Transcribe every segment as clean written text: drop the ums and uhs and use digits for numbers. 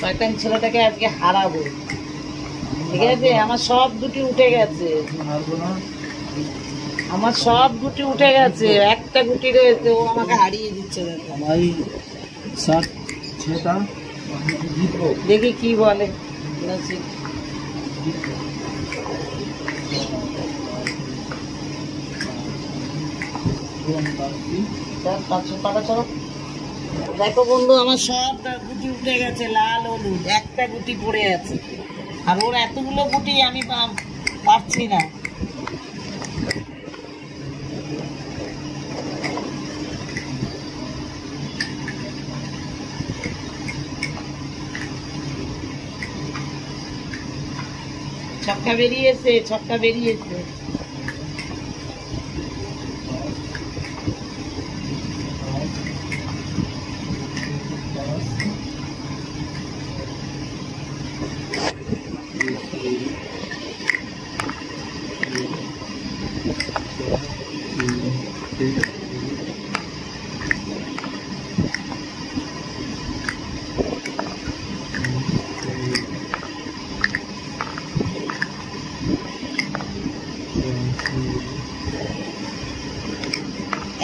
শয়তান ছেলেটাকে আজকে হারাবো। ঠিক আছে, আমার সব দুটি উঠে গেছে, আমার সব গুটি উঠে গেছে, একটা গুটি রয়েছে, ও আমাকে হারিয়ে দিচ্ছে। দেখি কি বলে। দেখো বন্ধু, আমার সব গুটি উঠে গেছে, লাল হলুদ, একটা গুটি পড়ে আছে। আর ওর এতগুলো গুটি আমি পারছি না। ছক্কা বেরিয়েছে, ছক্কা বেরিয়েছে।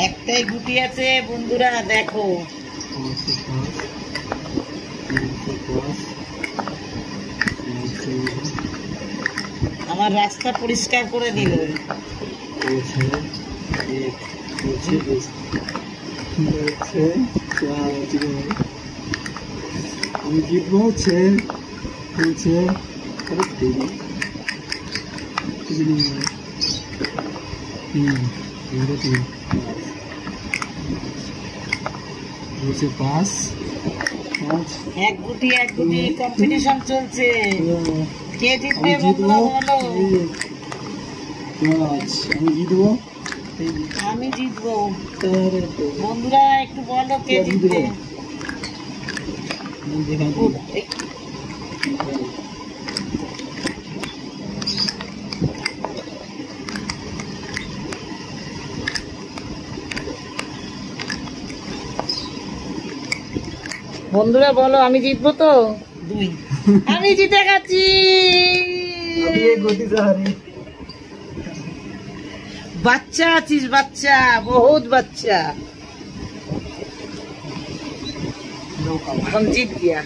একটাই গুটি আছে বন্ধুরা, দেখো। আমার রাস্তা পরিষ্কার করে দিল। আমি জিতবো হচ্ছে এক গুটি কম্পিটিশন চলছে, কে জিতবে বন্ধুরা বলো। আমি জিতবো, আমি জিতবো বন্ধুরা, একটু বলো কে জিতবে। বন্ধুরা বলো, আমি জিতবো তো? দুই, আমি জিতে গেছি। বাচ্চা আছিস, বাচ্চা, বহুত বাচ্চা। हम जीत गया।